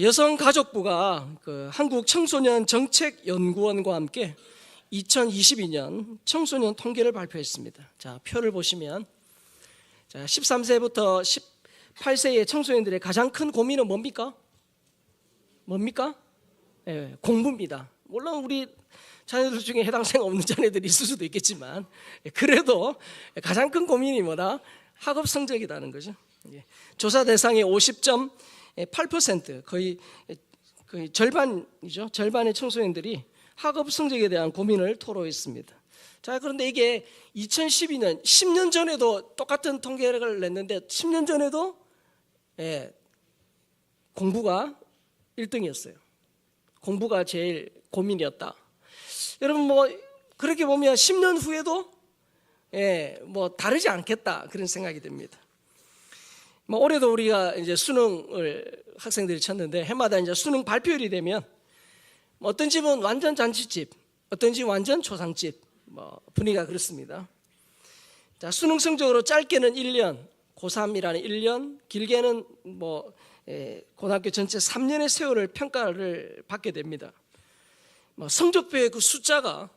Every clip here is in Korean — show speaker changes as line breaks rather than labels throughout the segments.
여성가족부가 한국청소년정책연구원과 함께 2022년 청소년 통계를 발표했습니다. 자, 표를 보시면 13세부터 18세의 청소년들의 가장 큰 고민은 뭡니까? 네, 공부입니다. 물론 우리 자녀들 중에 해당 생각 없는 자녀들이 있을 수도 있겠지만, 그래도 가장 큰 고민이 뭐다? 학업 성적이라는 거죠. 조사 대상의 50.8%, 거의 절반이죠. 절반의 청소년들이 학업 성적에 대한 고민을 토로했습니다. 자, 그런데 이게 2012년, 10년 전에도 똑같은 통계를 냈는데 10년 전에도 공부가 1등이었어요. 공부가 제일 고민이었다. 여러분, 그렇게 보면 10년 후에도 다르지 않겠다, 그런 생각이 듭니다. 올해도 우리가 이제 수능을 학생들이 쳤는데, 해마다 이제 수능 발표일이 되면 어떤 집은 완전 잔치집, 어떤 집은 완전 초상집, 분위기가 그렇습니다. 자, 수능 성적으로 짧게는 1년, 고3이라는 1년, 길게는 고등학교 전체 3년의 세월을 평가를 받게 됩니다. 성적표의 그 숫자가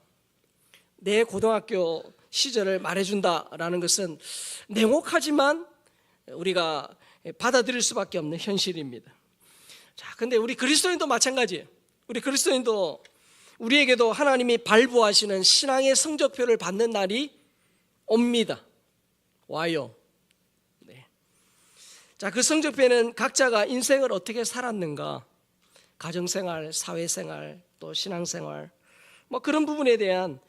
내 고등학교 시절을 말해준다라는 것은 냉혹하지만 우리가 받아들일 수밖에 없는 현실입니다. 자, 근데 우리 그리스도인도 마찬가지예요. 우리 그리스도인도 우리에게도 하나님이 발부하시는 신앙의 성적표를 받는 날이 옵니다. 와요. 네. 자, 그 성적표에는 각자가 인생을 어떻게 살았는가, 가정생활, 사회생활, 또 신앙생활, 그런 부분에 대한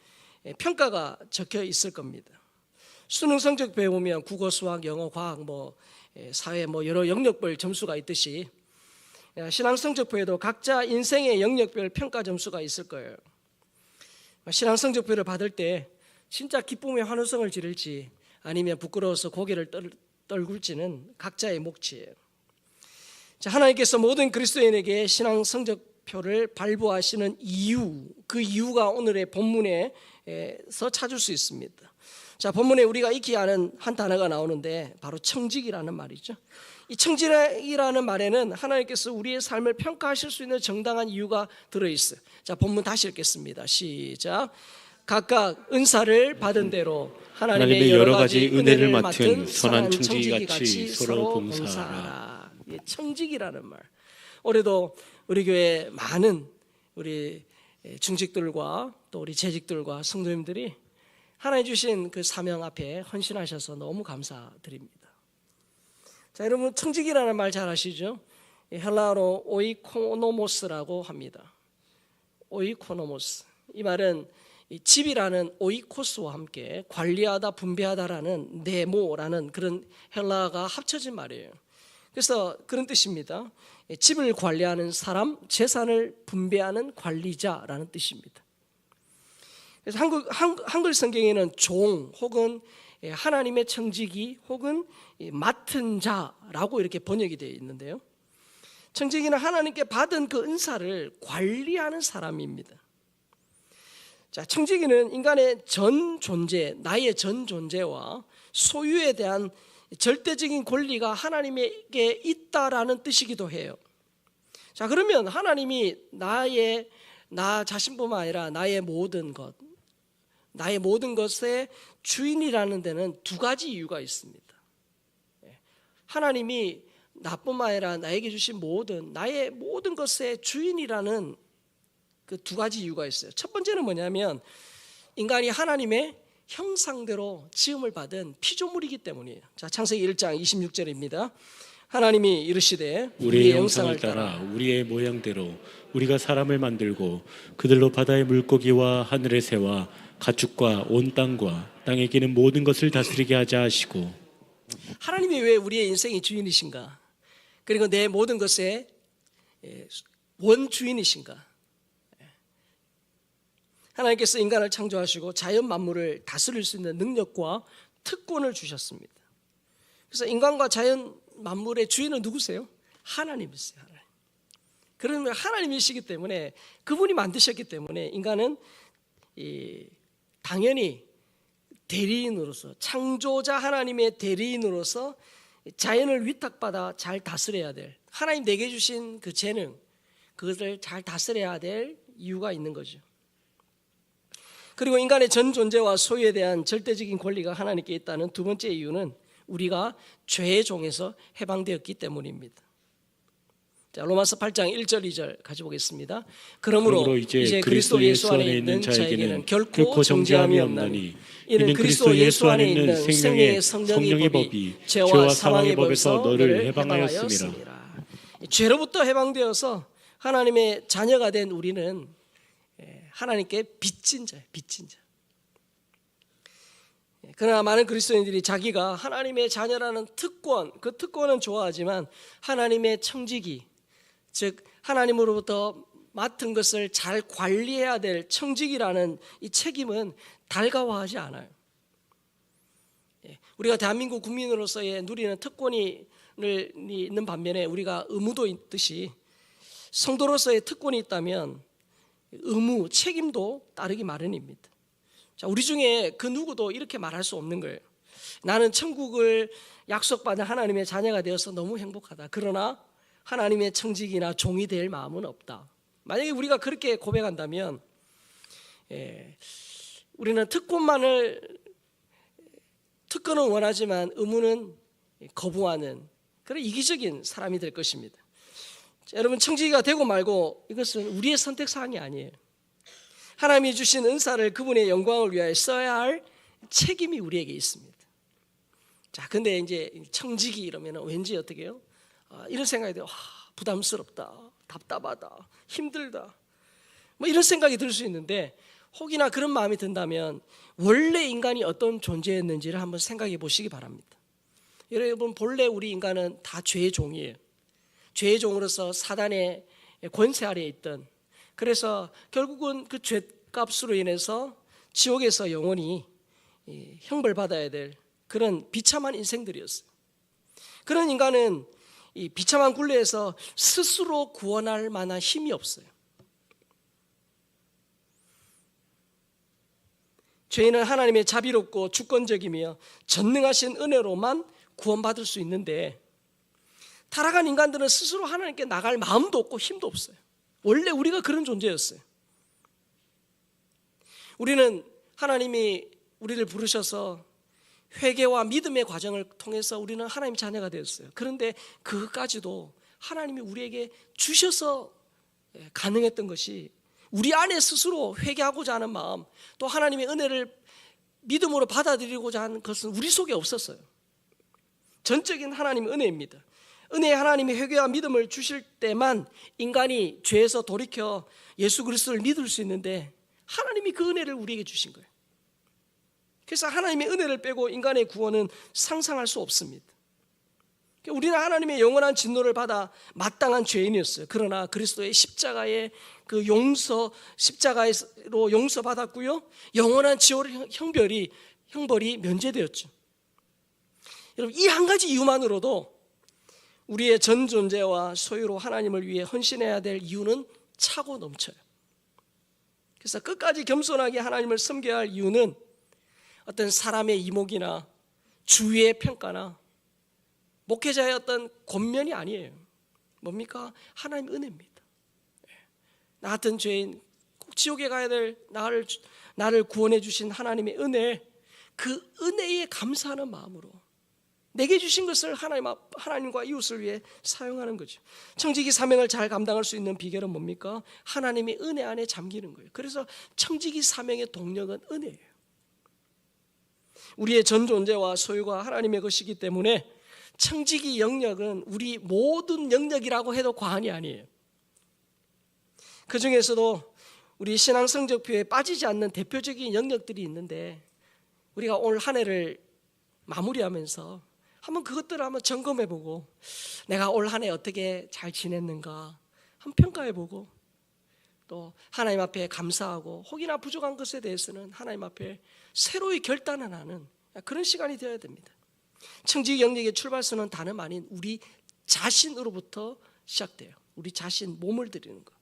평가가 적혀 있을 겁니다. 수능 성적표에 보면 국어, 수학, 영어, 과학, 사회 여러 영역별 점수가 있듯이 신앙 성적표에도 각자 인생의 영역별 평가 점수가 있을 거예요. 신앙 성적표를 받을 때 진짜 기쁨의 환호성을 지를지 아니면 부끄러워서 고개를 떨굴지는 각자의 몫이에요. 자, 하나님께서 모든 그리스도인에게 신앙 성적표를 발부하시는 이유, 그 이유가 오늘의 본문에서 찾을 수 있습니다. 자, 본문에 우리가 익히 아는 한 단어가 나오는데 바로 청직이라는 말이죠. 이 청직이라는 말에는 하나님께서 우리의 삶을 평가하실 수 있는 정당한 이유가 들어있어요. 자, 본문 다시 읽겠습니다. 시작. 각각 은사를 받은 대로 하나님의 여러 가지 은혜를 맡은 선한 청지기같이 서로 봉사하라. 청직이라는 말. 올해도 우리 교회 많은 우리 중직들과 또 우리 재직들과 성도님들이 하나님 주신 그 사명 앞에 헌신하셔서 너무 감사드립니다. 자, 여러분, 청직이라는 말 잘 아시죠? 헬라어로 오이코노모스라고 합니다. 오이코노모스. 이 말은 집이라는 오이코스와 함께 관리하다, 분배하다라는 네모라는 그런 헬라어가 합쳐진 말이에요. 그래서 그런 뜻입니다. 집을 관리하는 사람, 재산을 분배하는 관리자라는 뜻입니다. 그래서 한글 성경에는 종 혹은 하나님의 청지기 혹은 맡은 자라고 이렇게 번역이 되어 있는데요. 청지기는 하나님께 받은 그 은사를 관리하는 사람입니다. 자, 청지기는 인간의 전 존재, 나의 전 존재와 소유에 대한 절대적인 권리가 하나님에게 있다라는 뜻이기도 해요. 자, 그러면 하나님이 나 자신뿐만 아니라 나의 모든 것의 주인이라는 데는 두 가지 이유가 있습니다. 하나님이 나뿐만 아니라 나에게 주신 나의 모든 것의 주인이라는 그 두 가지 이유가 있어요. 첫 번째는 뭐냐면 인간이 하나님의 형상대로 지음을 받은 피조물이기 때문이에요. 자, 창세기 1장 26절입니다. 하나님이 이르시되
우리의 형상을 따라 우리의 모양대로 우리가 사람을 만들고 그들로 바다의 물고기와 하늘의 새와 가축과 온 땅과 땅에 기는 모든 것을 다스리게 하자 하시고.
하나님이 왜 우리의 인생의 주인이신가? 그리고 내 모든 것의 원주인이신가? 하나님께서 인간을 창조하시고 자연 만물을 다스릴 수 있는 능력과 특권을 주셨습니다. 그래서 인간과 자연 만물의 주인은 누구세요? 하나님이세요. 하나님. 그러면 하나님이시기 때문에, 그분이 만드셨기 때문에 인간은 당연히 대리인으로서, 창조자 하나님의 대리인으로서 자연을 위탁받아 잘 다스려야 될 하나님 내게 주신 그 재능, 그것을 잘 다스려야 될 이유가 있는 거죠. 그리고 인간의 전 존재와 소유에 대한 절대적인 권리가 하나님께 있다는 두 번째 이유는 우리가 죄의 종에서 해방되었기 때문입니다. 자, 로마서 8장 1절 2절 가져보겠습니다. 그러므로 이제 그리스도 예수 안에 있는 자에게는 결코 정죄함이 없나니 이는 그리스도 예수 안에 있는 생명의 성령의 법이 죄와 사망의 법에서 너를 해방하였습니다. 죄로부터 해방되어서 하나님의 자녀가 된 우리는 하나님께 빚진 자예요. 빚진 자. 그러나 많은 그리스도인들이 자기가 하나님의 자녀라는 특권, 그 특권은 좋아하지만 하나님의 청지기, 즉 하나님으로부터 맡은 것을 잘 관리해야 될 청지기라는 이 책임은 달가워하지 않아요. 우리가 대한민국 국민으로서의 누리는 특권이 있는 반면에 우리가 의무도 있듯이 성도로서의 특권이 있다면 의무, 책임도 따르기 마련입니다. 자, 우리 중에 그 누구도 이렇게 말할 수 없는 거예요. 나는 천국을 약속받은 하나님의 자녀가 되어서 너무 행복하다. 그러나 하나님의 청직이나 종이 될 마음은 없다. 만약에 우리가 그렇게 고백한다면 우리는 특권은 원하지만 의무는 거부하는 그런 이기적인 사람이 될 것입니다. 자, 여러분, 청지기가 되고 말고 이것은 우리의 선택사항이 아니에요. 하나님이 주신 은사를 그분의 영광을 위하여 써야 할 책임이 우리에게 있습니다. 자, 근데 이제 청지기 이러면 왠지 어떻게 해요? 이런 생각이 들어요. 부담스럽다, 답답하다, 힘들다, 뭐 이런 생각이 들 수 있는데, 혹이나 그런 마음이 든다면 원래 인간이 어떤 존재였는지를 한번 생각해 보시기 바랍니다. 여러분, 본래 우리 인간은 다 죄의 종이에요. 죄의 종으로서 사단의 권세 아래에 있던, 그래서 결국은 그 죄값으로 인해서 지옥에서 영원히 형벌받아야 될 그런 비참한 인생들이었어요. 그런 인간은 이 비참한 굴레에서 스스로 구원할 만한 힘이 없어요. 죄인은 하나님의 자비롭고 주권적이며 전능하신 은혜로만 구원받을 수 있는데, 타락한 인간들은 스스로 하나님께 나갈 마음도 없고 힘도 없어요. 원래 우리가 그런 존재였어요. 우리는 하나님이 우리를 부르셔서 회개와 믿음의 과정을 통해서 우리는 하나님 자녀가 되었어요. 그런데 그것까지도 하나님이 우리에게 주셔서 가능했던 것이, 우리 안에 스스로 회개하고자 하는 마음, 또 하나님의 은혜를 믿음으로 받아들이고자 하는 것은 우리 속에 없었어요. 전적인 하나님의 은혜입니다. 은혜의 하나님이 회개와 믿음을 주실 때만 인간이 죄에서 돌이켜 예수 그리스도를 믿을 수 있는데, 하나님이 그 은혜를 우리에게 주신 거예요. 그래서 하나님의 은혜를 빼고 인간의 구원은 상상할 수 없습니다. 우리는 하나님의 영원한 진노를 받아 마땅한 죄인이었어요. 그러나 그리스도의 십자가의 그 십자가로 용서받았고요, 영원한 지옥 형벌이 면제되었죠. 여러분, 이 한 가지 이유만으로도 우리의 전 존재와 소유로 하나님을 위해 헌신해야 될 이유는 차고 넘쳐요. 그래서 끝까지 겸손하게 하나님을 섬겨야 할 이유는 어떤 사람의 이목이나 주위의 평가나 목회자의 어떤 권면이 아니에요. 뭡니까? 하나님의 은혜입니다. 나 같은 죄인, 꼭 지옥에 가야 될 나를 구원해 주신 하나님의 은혜, 그 은혜에 감사하는 마음으로 내게 주신 것을 하나님과 이웃을 위해 사용하는 거죠. 청지기 사명을 잘 감당할 수 있는 비결은 뭡니까? 하나님의 은혜 안에 잠기는 거예요. 그래서 청지기 사명의 동력은 은혜예요. 우리의 전 존재와 소유가 하나님의 것이기 때문에 청지기 영역은 우리 모든 영역이라고 해도 과언이 아니에요. 그 중에서도 우리 신앙 성적표에 빠지지 않는 대표적인 영역들이 있는데, 우리가 오늘 한 해를 마무리하면서 한번 그것들을 한번 점검해보고, 내가 올 한 해 어떻게 잘 지냈는가 한번 평가해보고, 또 하나님 앞에 감사하고 혹이나 부족한 것에 대해서는 하나님 앞에 새로이 결단을 하는 그런 시간이 되어야 됩니다. 청지기 영역의 출발선은 다름 아닌 우리 자신으로부터 시작돼요. 우리 자신, 몸을 드리는 것.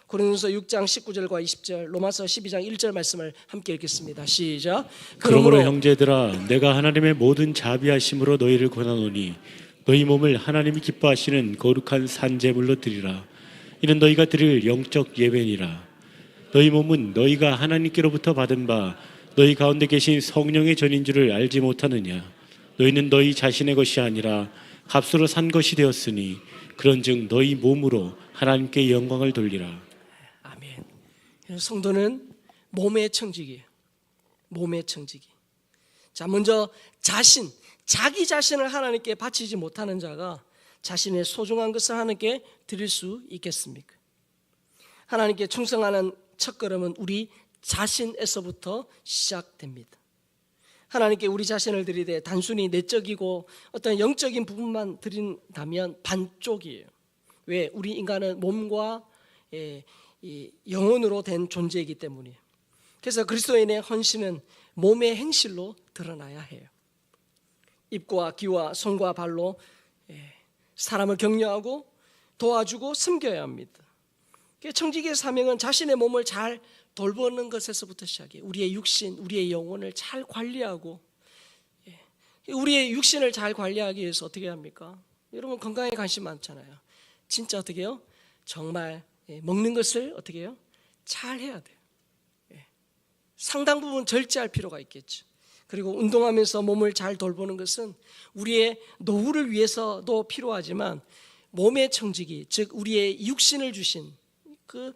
고린도서 6장 19절과 20절, 로마서 12장 1절 말씀을 함께 읽겠습니다. 시작.
그러므로 형제들아, 내가 하나님의 모든 자비하심으로 너희를 권하노니 너희 몸을 하나님이 기뻐하시는 거룩한 산제물로 드리라. 이는 너희가 드릴 영적 예배니라. 너희 몸은 너희가 하나님께로부터 받은 바 너희 가운데 계신 성령의 전인 줄을 알지 못하느냐. 너희는 너희 자신의 것이 아니라 값으로 산 것이 되었으니 그런즉 너희 몸으로 하나님께 영광을 돌리라.
아멘. 성도는 몸의 청지기예요. 몸의 청지기. 자, 먼저 자기 자신을 하나님께 바치지 못하는 자가 자신의 소중한 것을 하나님께 드릴 수 있겠습니까? 하나님께 충성하는 첫걸음은 우리 자신에서부터 시작됩니다. 하나님께 우리 자신을 드리되 단순히 내적이고 어떤 영적인 부분만 드린다면 반쪽이에요. 왜? 우리 인간은 몸과 영혼으로 된 존재이기 때문이에요. 그래서 그리스도인의 헌신은 몸의 행실로 드러나야 해요. 입과 귀와 손과 발로 사람을 격려하고 도와주고 섬겨야 합니다. 청지기의 사명은 자신의 몸을 잘 돌보는 것에서부터 시작해요. 우리의 육신, 우리의 영혼을 잘 관리하고, 우리의 육신을 잘 관리하기 위해서 어떻게 합니까? 여러분 건강에 관심 많잖아요. 진짜 어떻게 해요? 정말 먹는 것을 어떻게 해요? 잘 해야 돼요. 상당 부분 절제할 필요가 있겠죠. 그리고 운동하면서 몸을 잘 돌보는 것은 우리의 노후를 위해서도 필요하지만 몸의 청지기, 즉 우리의 육신을 주신 그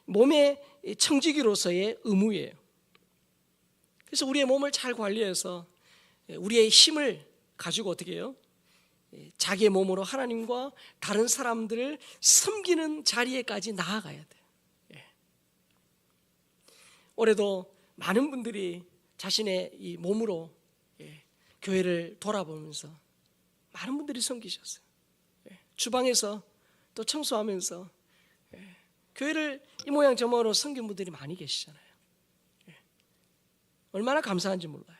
몸의 청지기로서의 의무예요. 그래서 우리의 몸을 잘 관리해서 우리의 힘을 가지고 어떻게 해요? 자기의 몸으로 하나님과 다른 사람들을 섬기는 자리에까지 나아가야 돼요. 올해도 많은 분들이 자신의 이 몸으로 교회를 돌아보면서 많은 분들이 섬기셨어요. 주방에서 또 청소하면서 교회를 이 모양 저 모양으로 섬긴 분들이 많이 계시잖아요. 얼마나 감사한지 몰라요.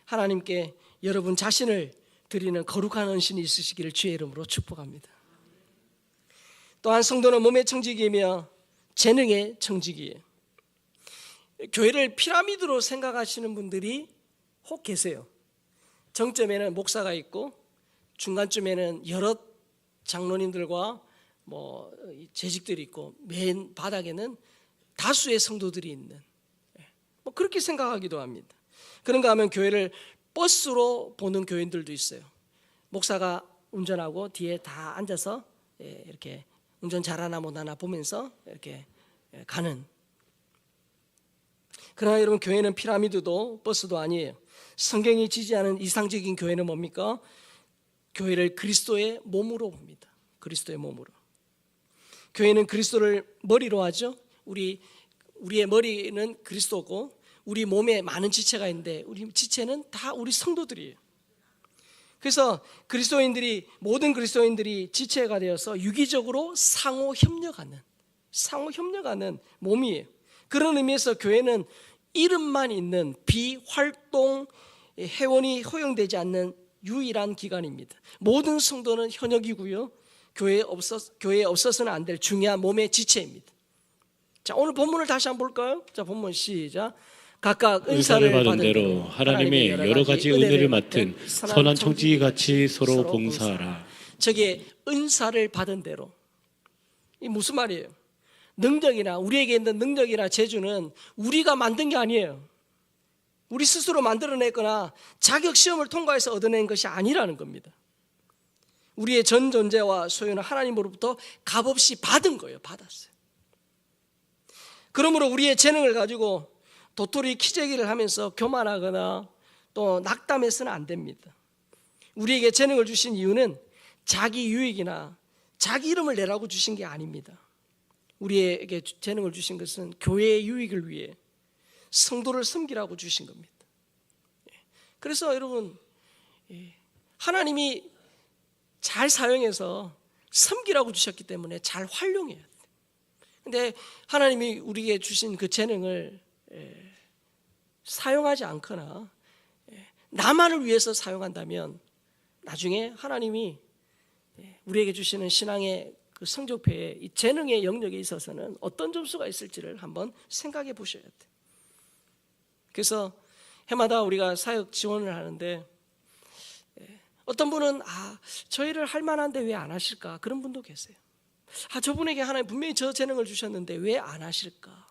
하나님께 여러분 자신을 드리는 거룩한 헌신이 있으시기를 주의 이름으로 축복합니다. 또한 성도는 몸의 청지기이며 재능의 청지기예요. 교회를 피라미드로 생각하시는 분들이 혹 계세요. 정점에는 목사가 있고 중간쯤에는 여러 장로님들과 재직들이 있고 맨 바닥에는 다수의 성도들이 있는, 그렇게 생각하기도 합니다. 그런가 하면 교회를 버스로 보는 교인들도 있어요. 목사가 운전하고 뒤에 다 앉아서 이렇게 운전 잘하나 못하나 보면서 이렇게 가는. 그러나 여러분 교회는 피라미드도 버스도 아니에요. 성경이 지지하는 이상적인 교회는 뭡니까? 교회를 그리스도의 몸으로 봅니다. 그리스도의 몸으로. 교회는 그리스도를 머리로 하죠. 우리의 머리는 그리스도고 우리 몸에 많은 지체가 있는데 우리 지체는 다 우리 성도들이에요. 그래서 모든 그리스도인들이 지체가 되어서 유기적으로 상호 협력하는 몸이에요. 그런 의미에서 교회는 이름만 있는 비활동 회원이 허용되지 않는 유일한 기관입니다. 모든 성도는 현역이고요. 교회에 없어서는 안 될 중요한 몸의 지체입니다. 자, 오늘 본문을 다시 한번 볼까요? 자, 본문 시작. 각각 은사를 받은 대로
하나님의 여러 가지 은혜를 맡은 선한 청지기 같이 서로 봉사하라.
저게 은사를 받은 대로. 이 무슨 말이에요? 능력이나 우리에게 있는 능력이나 재주는 우리가 만든 게 아니에요. 우리 스스로 만들어냈거나 자격 시험을 통과해서 얻어낸 것이 아니라는 겁니다. 우리의 전 존재와 소유는 하나님으로부터 값없이 받은 거예요. 받았어요. 그러므로 우리의 재능을 가지고 도토리 키재기를 하면서 교만하거나 또 낙담해서는 안 됩니다. 우리에게 재능을 주신 이유는 자기 유익이나 자기 이름을 내라고 주신 게 아닙니다. 우리에게 재능을 주신 것은 교회의 유익을 위해 성도를 섬기라고 주신 겁니다. 그래서 여러분 하나님이 잘 사용해서 섬기라고 주셨기 때문에 잘 활용해야 돼요. 근데 하나님이 우리에게 주신 그 재능을 사용하지 않거나 나만을 위해서 사용한다면 나중에 하나님이 우리에게 주시는 신앙의 그 성적표에 이 재능의 영역에 있어서는 어떤 점수가 있을지를 한번 생각해 보셔야 돼요. 그래서 해마다 우리가 사역 지원을 하는데 어떤 분은 저 일을 할 만한데 왜 안 하실까? 그런 분도 계세요. 저분에게 하나님 분명히 저 재능을 주셨는데 왜 안 하실까?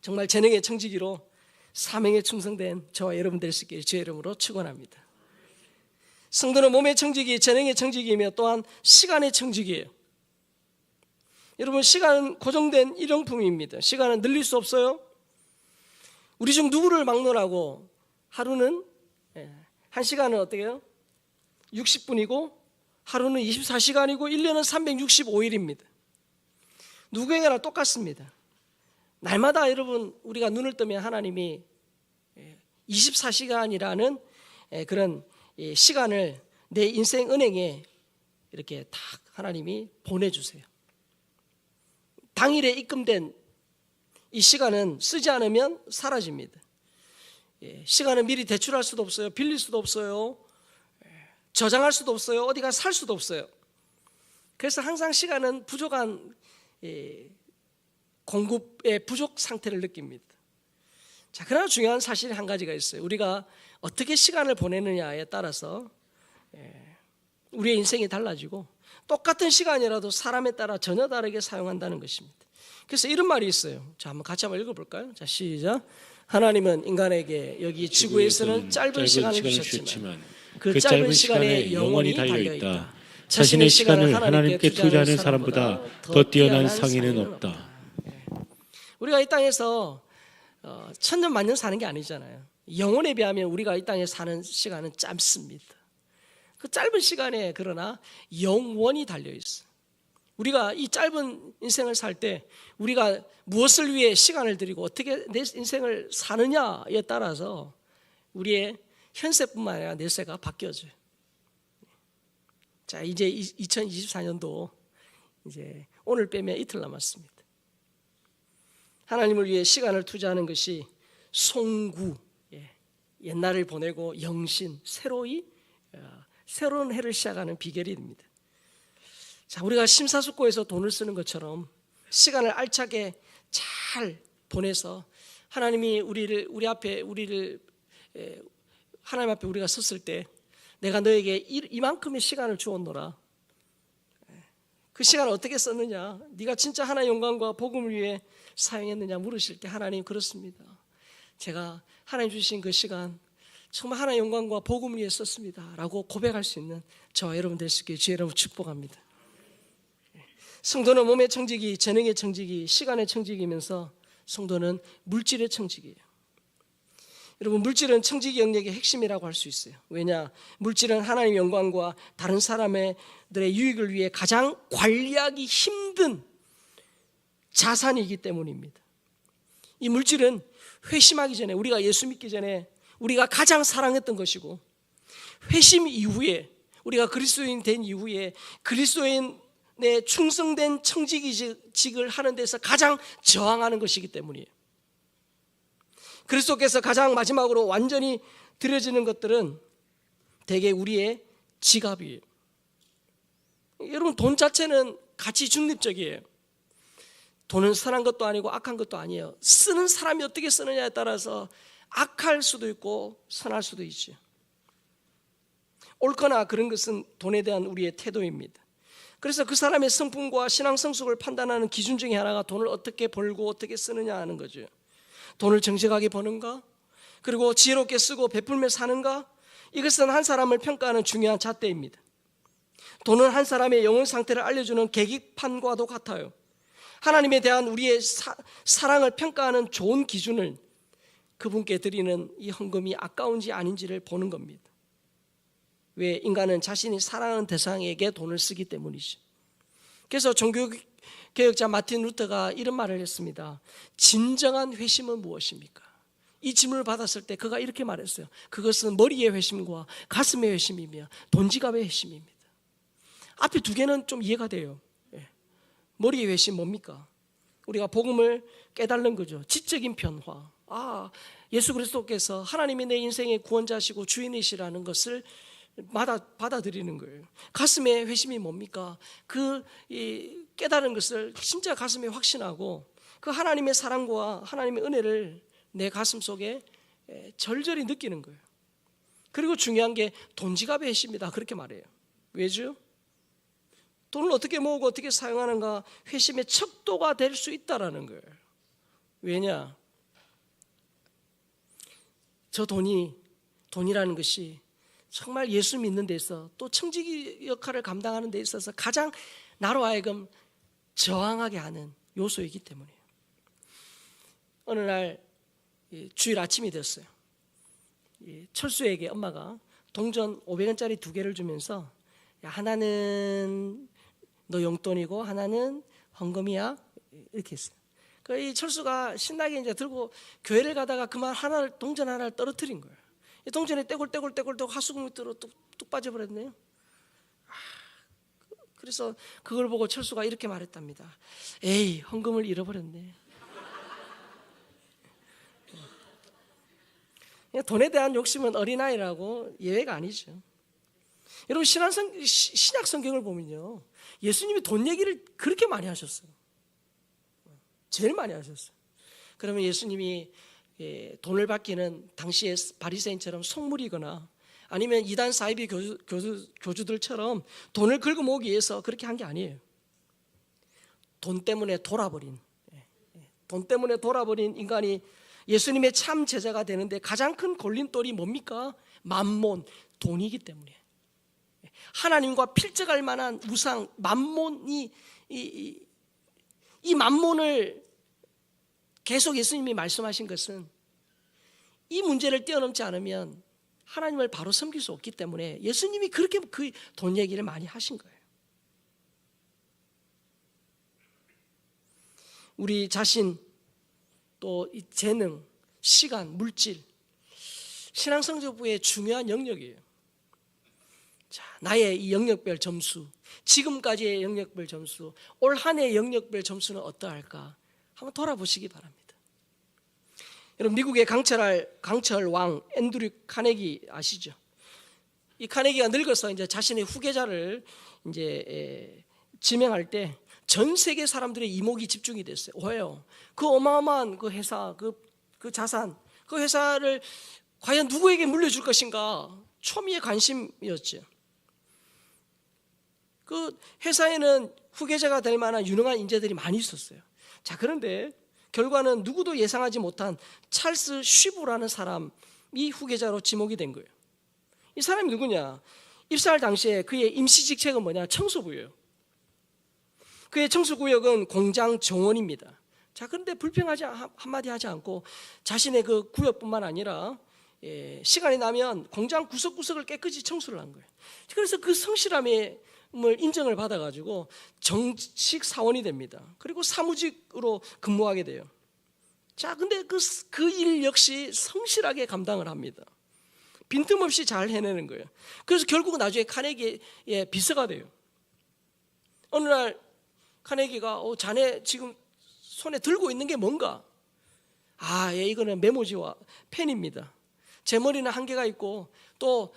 정말 재능의 청지기로 사명에 충성된 저와 여러분 될 수 있게 주의 이름으로 축원합니다. 성도는 몸의 청지기, 재능의 청지기이며 또한 시간의 청지기예요. 여러분, 시간은 고정된 일용품입니다. 시간은 늘릴 수 없어요. 우리 중 누구를 막론하고 하루는 1시간은 어떻게 해요? 60분이고 하루는 24시간이고 1년은 365일입니다. 누구에게나 똑같습니다. 날마다 여러분 우리가 눈을 뜨면 하나님이 24시간이라는 그런 시간을 내 인생 은행에 이렇게 딱 하나님이 보내주세요. 당일에 입금된 이 시간은 쓰지 않으면 사라집니다. 시간은 미리 대출할 수도 없어요. 빌릴 수도 없어요. 저장할 수도 없어요. 어디 가서 살 수도 없어요. 그래서 항상 시간은 부족한 공급의 부족 상태를 느낍니다. 자, 그러나 중요한 사실이 한 가지가 있어요. 우리가 어떻게 시간을 보내느냐에 따라서 우리의 인생이 달라지고 똑같은 시간이라도 사람에 따라 전혀 다르게 사용한다는 것입니다. 그래서 이런 말이 있어요. 자, 한번 읽어볼까요? 자, 시작. 하나님은 인간에게 여기 지구에서는 짧은 시간을 주셨지만 그 짧은 시간에 영원히 달려있다.
자신의 시간을 하나님께 투자하는 사람보다 더 뛰어난 상인은 없다.
우리가 이 땅에서 천년 만년 사는 게 아니잖아요. 영혼에 비하면 우리가 이 땅에 사는 시간은 짧습니다. 그 짧은 시간에 그러나 영원히 달려있어요. 우리가 이 짧은 인생을 살 때 우리가 무엇을 위해 시간을 들이고 어떻게 내 인생을 사느냐에 따라서 우리의 현세뿐만 아니라 내세가 바뀌어져요. 자, 이제 2024년도 이제 오늘 빼면 이틀 남았습니다. 하나님을 위해 시간을 투자하는 것이 송구, 옛날을 보내고 영신, 새로운 해를 시작하는 비결이 됩니다. 자, 우리가 심사숙고해서 돈을 쓰는 것처럼 시간을 알차게 잘 보내서 하나님이 우리 앞에 하나님 앞에 우리가 섰을 때 내가 너에게 이만큼의 시간을 주었노라. 그 시간을 어떻게 썼느냐? 네가 진짜 하나님의 영광과 복음을 위해 사용했느냐 물으실 때 하나님 그렇습니다. 제가 하나님 주신 그 시간 정말 하나님의 영광과 복음을 위해 썼습니다 라고 고백할 수 있는 저와 여러분 될 수 있게 주의 여러분 축복합니다. 성도는 몸의 청지기, 재능의 청지기, 시간의 청지기이면서 성도는 물질의 청지기예요. 여러분, 물질은 청지기 영역의 핵심이라고 할 수 있어요. 왜냐? 물질은 하나님의 영광과 다른 사람들의 유익을 위해 가장 관리하기 힘든 자산이기 때문입니다. 이 물질은 회심하기 전에, 우리가 예수 믿기 전에 우리가 가장 사랑했던 것이고, 회심 이후에 우리가 그리스도인 된 이후에 그리스도인의 충성된 청지기직을 하는 데서 가장 저항하는 것이기 때문이에요. 그리스도께서 가장 마지막으로 완전히 드려지는 것들은 대개 우리의 지갑이에요. 여러분, 돈 자체는 가치 중립적이에요. 돈은 선한 것도 아니고 악한 것도 아니에요. 쓰는 사람이 어떻게 쓰느냐에 따라서 악할 수도 있고 선할 수도 있죠. 옳거나 그런 것은 돈에 대한 우리의 태도입니다. 그래서 그 사람의 성품과 신앙 성숙을 판단하는 기준 중에 하나가 돈을 어떻게 벌고 어떻게 쓰느냐 하는 거죠. 돈을 정직하게 버는가? 그리고 지혜롭게 쓰고 베풀며 사는가? 이것은 한 사람을 평가하는 중요한 잣대입니다. 돈은 한 사람의 영혼 상태를 알려주는 계기판과도 같아요. 하나님에 대한 우리의 사랑을 평가하는 좋은 기준을 그분께 드리는 이 헌금이 아까운지 아닌지를 보는 겁니다. 왜? 인간은 자신이 사랑하는 대상에게 돈을 쓰기 때문이죠. 그래서 종교개혁자 마틴 루터가 이런 말을 했습니다. 진정한 회심은 무엇입니까? 이 질문을 받았을 때 그가 이렇게 말했어요. 그것은 머리의 회심과 가슴의 회심이며 돈지갑의 회심입니다. 앞에 두 개는 좀 이해가 돼요. 머리의 회심 뭡니까? 우리가 복음을 깨달는 거죠. 지적인 변화. 예수 그리스도께서 하나님이 내 인생의 구원자시고 주인이시라는 것을 받아들이는 거예요. 가슴의 회심이 뭡니까? 깨달은 것을 진짜 가슴에 확신하고 그 하나님의 사랑과 하나님의 은혜를 내 가슴 속에 절절히 느끼는 거예요. 그리고 중요한 게 돈지갑의 회심이다 그렇게 말해요. 왜죠? 돈을 어떻게 모으고 어떻게 사용하는가 회심의 척도가 될 수 있다라는 거예요. 왜냐? 저 돈이라는 것이 정말 예수 믿는 데 있어 또 청지기 역할을 감당하는 데 있어서 가장 나로 하여금 저항하게 하는 요소이기 때문이에요. 어느 날 주일 아침이 됐어요. 철수에게 엄마가 동전 500원짜리 2개를 주면서 야, 하나는 너 용돈이고 하나는 헌금이야 이렇게 했어요. 이 철수가 신나게 이제 들고 교회를 가다가 그만 동전 하나를 떨어뜨린 거예요. 이 동전이 떼굴떼굴 하수구멍 뚝 빠져버렸네요. 그래서 그걸 보고 철수가 이렇게 말했답니다. 에이, 헌금을 잃어버렸네. 돈에 대한 욕심은 어린아이라고 예외가 아니죠. 여러분 신약 성경을 보면요, 예수님이 돈 얘기를 그렇게 많이 하셨어요. 제일 많이 하셨어요. 그러면 예수님이 돈을 받기는 당시에 바리새인처럼 속물이거나 아니면 이단 사이비 교주들처럼 돈을 긁어 모으기 위해서 그렇게 한 게 아니에요. 돈 때문에 돌아버린 인간이 예수님의 참 제자가 되는데 가장 큰 걸림돌이 뭡니까? 만몬, 돈이기 때문에. 하나님과 필적할 만한 우상, 만몬이 이 만몬을 계속 예수님이 말씀하신 것은 이 문제를 뛰어넘지 않으면 하나님을 바로 섬길 수 없기 때문에 예수님이 그렇게 그 돈 얘기를 많이 하신 거예요. 우리 자신 또 이 재능, 시간, 물질, 신앙성적부의 중요한 영역이에요. 자, 나의 이 영역별 점수, 지금까지의 영역별 점수, 올 한 해의 영역별 점수는 어떠할까? 한번 돌아보시기 바랍니다. 여러분, 미국의 강철 왕 앤드류 카네기 아시죠? 이 카네기가 늙어서 이제 자신의 후계자를 이제 지명할 때 전 세계 사람들의 이목이 집중이 됐어요. 왜요? 그 어마어마한 그 회사, 그 자산, 그 회사를 과연 누구에게 물려줄 것인가? 초미의 관심이었죠. 그 회사에는 후계자가 될 만한 유능한 인재들이 많이 있었어요. 자, 그런데 결과는 누구도 예상하지 못한 찰스 쉬브라는 사람이 후계자로 지목이 된 거예요. 이 사람이 누구냐? 입사할 당시에 그의 임시 직책은 뭐냐? 청소부예요. 그의 청소구역은 공장 정원입니다. 자, 그런데 불평하지 한마디 하지 않고 자신의 그 구역뿐만 아니라 시간이 나면 공장 구석구석을 깨끗이 청소를 한 거예요. 그래서 그 성실함을 인정을 받아가지고 정식 사원이 됩니다. 그리고 사무직으로 근무하게 돼요. 자, 근데 그 일 역시 성실하게 감당을 합니다. 빈틈없이 잘 해내는 거예요. 그래서 결국 나중에 카네기의 비서가 돼요. 어느 날 카네기가 자네 지금 손에 들고 있는 게 뭔가? 이거는 메모지와 펜입니다. 제 머리는 한계가 있고 또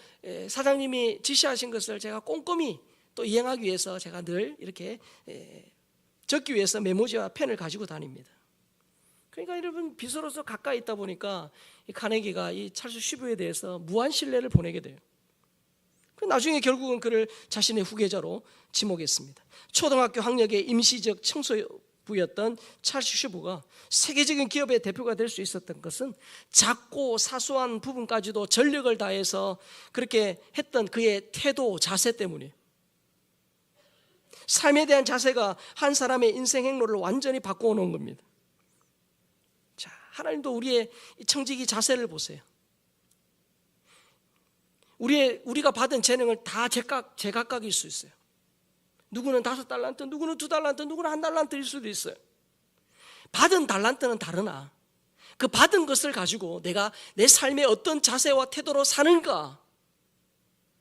사장님이 지시하신 것을 제가 꼼꼼히 또 이행하기 위해서 제가 늘 이렇게 적기 위해서 메모지와 펜을 가지고 다닙니다. 그러니까 여러분, 비서로서 가까이 있다 보니까 이 카네기가 이 찰스 쉬브에 대해서 무한 신뢰를 보내게 돼요. 나중에 결국은 그를 자신의 후계자로 지목했습니다. 초등학교 학력의 임시적 청소부였던 찰스 쉬브가 세계적인 기업의 대표가 될 수 있었던 것은 작고 사소한 부분까지도 전력을 다해서 그렇게 했던 그의 태도, 자세 때문이에요. 삶에 대한 자세가 한 사람의 인생 행로를 완전히 바꿔놓은 겁니다. 자, 하나님도 우리의 청지기 자세를 보세요. 우리가 받은 재능을 다 제각각일 수 있어요. 누구는 5달란트, 누구는 2달란트, 누구는 1달란트일 수도 있어요. 받은 달란트는 다르나 그 받은 것을 가지고 내가 내 삶의 어떤 자세와 태도로 사는가,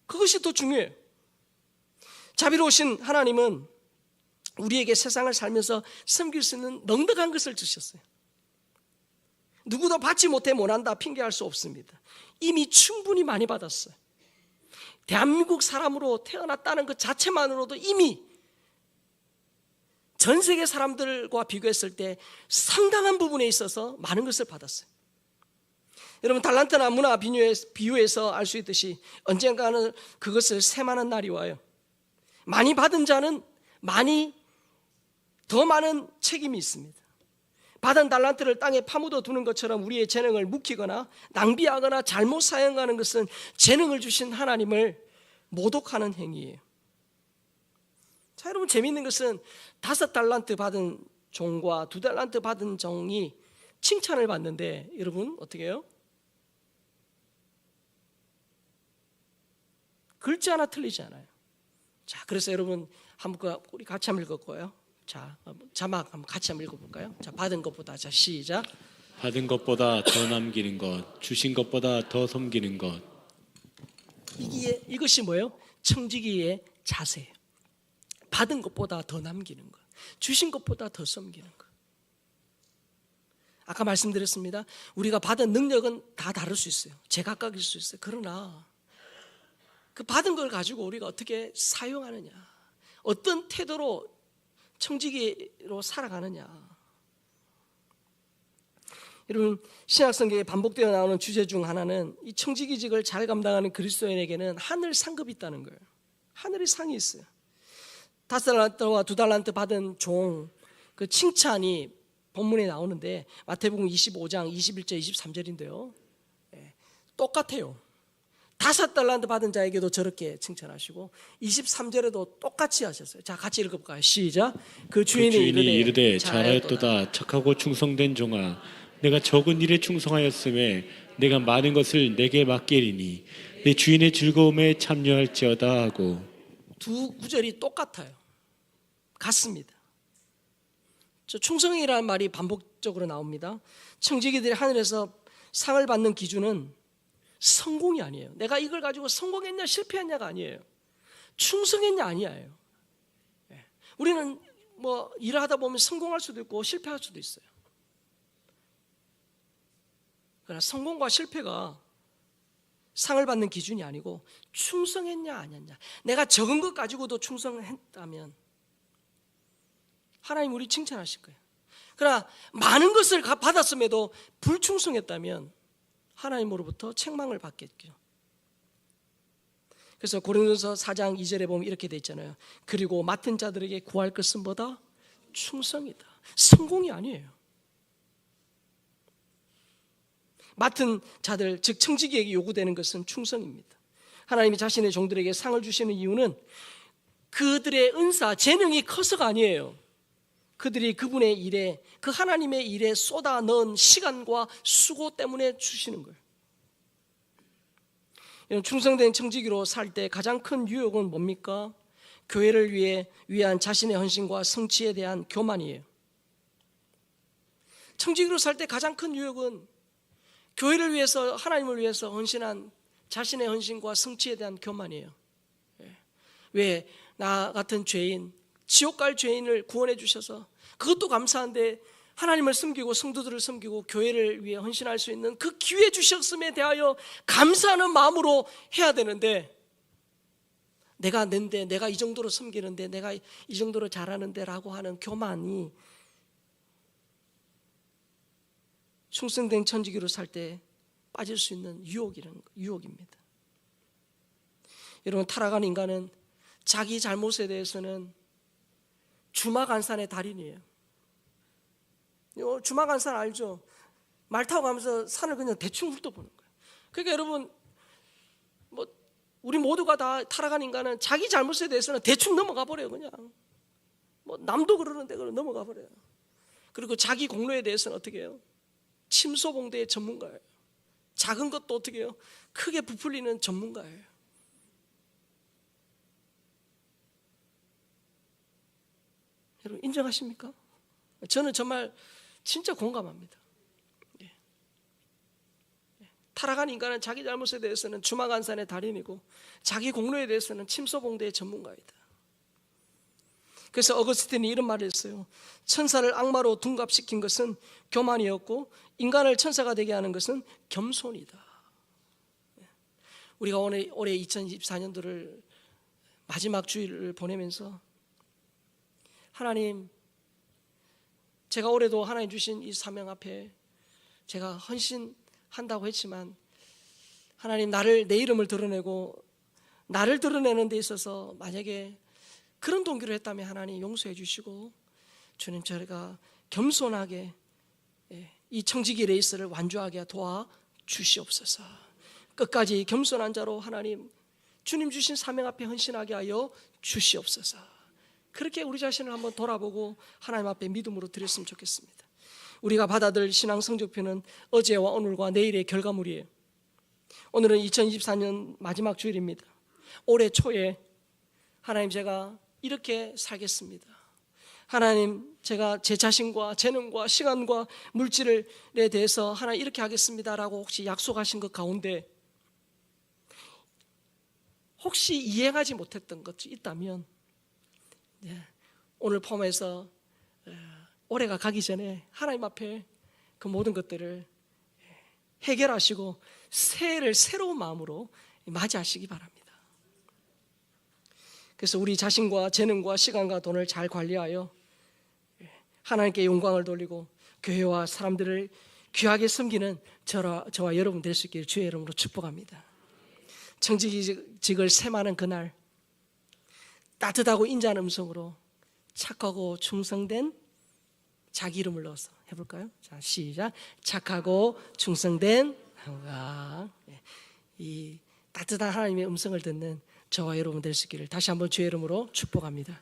그것이 더 중요해요. 자비로우신 하나님은 우리에게 세상을 살면서 섬길 수 있는 넉넉한 것을 주셨어요. 누구도 받지 못해 못한다 핑계할 수 없습니다. 이미 충분히 많이 받았어요. 대한민국 사람으로 태어났다는 것 자체만으로도 이미 전 세계 사람들과 비교했을 때 상당한 부분에 있어서 많은 것을 받았어요. 여러분 달란트나 문화 비유해서 알 수 있듯이 언젠가는 그것을 셈하는 날이 와요. 많이 받은 자는 더 많은 책임이 있습니다. 받은 달란트를 땅에 파묻어 두는 것처럼 우리의 재능을 묵히거나 낭비하거나 잘못 사용하는 것은 재능을 주신 하나님을 모독하는 행위예요. 자, 여러분 재미있는 것은 5달란트 받은 종과 2달란트 받은 종이 칭찬을 받는데 여러분 어떻게 해요? 글자 하나 틀리지 않아요. 자, 그래서 여러분 한번 우리 같이 한번 읽어볼까요? 자, 자막 한번 같이 한번 읽어볼까요? 자, 받은 것보다, 자, 시작.
받은 것보다 더 남기는 것, 주신 것보다 더 섬기는 것.
이것이 뭐예요? 청지기의 자세예요. 받은 것보다 더 남기는 것, 주신 것보다 더 섬기는 것. 아까 말씀드렸습니다. 우리가 받은 능력은 다 다를 수 있어요. 제각각일 수 있어요. 그러나 그 받은 걸 가지고 우리가 어떻게 사용하느냐, 어떤 태도로 청지기로 살아가느냐. 여러분 신약성경에 반복되어 나오는 주제 중 하나는 이 청지기직을 잘 감당하는 그리스도인에게는 하늘 상급이 있다는 거예요. 하늘의 상이 있어요. 5달란트와 2달란트 받은 종, 그 칭찬이 본문에 나오는데 마태복음 25장 21절 23절인데요 똑같아요. 5달란트 받은 자에게도 저렇게 칭찬하시고 23절에도 똑같이 하셨어요. 자, 같이 읽어볼까요? 시작. 그 주인이
이르되 잘하였도다 착하고 충성된 종아, 내가 적은 일에 충성하였음에 내가 많은 것을 내게 맡기리니 내 주인의 즐거움에 참여할지어다 하고.
두 구절이 똑같아요. 같습니다. 저 충성이라는 말이 반복적으로 나옵니다. 청지기들이 하늘에서 상을 받는 기준은 성공이 아니에요. 내가 이걸 가지고 성공했냐 실패했냐가 아니에요. 충성했냐 아니에요. 우리는 뭐 일을 하다 보면 성공할 수도 있고 실패할 수도 있어요. 그러나 성공과 실패가 상을 받는 기준이 아니고 충성했냐 아니었냐. 내가 적은 것 가지고도 충성했다면 하나님 우리 칭찬하실 거예요. 그러나 많은 것을 받았음에도 불충성했다면 하나님으로부터 책망을 받겠죠. 그래서 고린도서 4장 2절에 보면 이렇게 돼 있잖아요. 그리고 맡은 자들에게 구할 것은 뭐다? 충성이다. 성공이 아니에요. 맡은 자들, 즉 청지기에게 요구되는 것은 충성입니다. 하나님이 자신의 종들에게 상을 주시는 이유는 그들의 은사, 재능이 커서가 아니에요. 그들이 그분의 일에, 그 하나님의 일에 쏟아 넣은 시간과 수고 때문에 주시는 거예요. 이런 충성된 청지기로 살 때 가장 큰 유혹은 뭡니까? 교회를 위한 자신의 헌신과 성취에 대한 교만이에요. 청지기로 살 때 가장 큰 유혹은 교회를 위해서, 하나님을 위해서 헌신한 자신의 헌신과 성취에 대한 교만이에요. 왜 나 같은 죄인, 지옥 갈 죄인을 구원해 주셔서 그것도 감사한데 하나님을 섬기고 성도들을 섬기고 교회를 위해 헌신할 수 있는 그 기회 주셨음에 대하여 감사하는 마음으로 해야 되는데, 내가 이 정도로 섬기는데, 내가 이 정도로 잘하는데 라고 하는 교만이 충성된 천지기로 살 때 빠질 수 있는 유혹입니다. 여러분 타락한 인간은 자기 잘못에 대해서는 주마간산의 달인이에요. 주마간산 알죠? 말 타고 가면서 산을 그냥 대충 훑어보는 거예요. 그러니까 여러분 우리 모두가 다 타락한 인간은 자기 잘못에 대해서는 대충 넘어가 버려요. 그냥 남도 그러는데 그냥 넘어가 버려요. 그리고 자기 공로에 대해서는 어떻게 해요? 침소봉대의 전문가예요. 작은 것도 어떻게 해요? 크게 부풀리는 전문가예요. 여러분 인정하십니까? 저는 정말 진짜 공감합니다. 타락한 인간은 자기 잘못에 대해서는 주마간산의 달인이고 자기 공로에 대해서는 침소봉대의 전문가이다. 그래서 어거스틴이 이런 말을 했어요. 천사를 악마로 둔갑시킨 것은 교만이었고 인간을 천사가 되게 하는 것은 겸손이다. 우리가 올해 2024년도를 마지막 주일을 보내면서 하나님, 제가 올해도 하나님 주신 이 사명 앞에 제가 헌신하는 한다고 했지만 하나님 내 이름을 드러내고 나를 드러내는 데 있어서 만약에 그런 동기로 했다면 하나님 용서해 주시고 주님 저희가 겸손하게 이 청지기 레이스를 완주하게 도와 주시옵소서. 끝까지 겸손한 자로 하나님 주님 주신 사명 앞에 헌신하게 하여 주시옵소서. 그렇게 우리 자신을 한번 돌아보고 하나님 앞에 믿음으로 드렸으면 좋겠습니다. 우리가 받아들 신앙 성적표는 어제와 오늘과 내일의 결과물이에요. 오늘은 2024년 마지막 주일입니다. 올해 초에 하나님 제가 이렇게 살겠습니다. 하나님 제가 제 자신과 재능과 시간과 물질에 대해서 하나님 이렇게 하겠습니다라고 혹시 약속하신 것 가운데 혹시 이행하지 못했던 것이 있다면 오늘 포함해서 올해가 가기 전에 하나님 앞에 그 모든 것들을 해결하시고 새해를 새로운 마음으로 맞이하시기 바랍니다. 그래서 우리 자신과 재능과 시간과 돈을 잘 관리하여 하나님께 영광을 돌리고 교회와 사람들을 귀하게 섬기는 저와 여러분 될 수 있기를 주의 이름으로 축복합니다. 청지기직을 세마는 그날 따뜻하고 인자한 음성으로 착하고 충성된 자기 이름을 넣어서 해볼까요? 자, 시작. 착하고 충성된 이 따뜻한 하나님의 음성을 듣는 저와 여러분 될 수 있기를 다시 한번 주의 이름으로 축복합니다.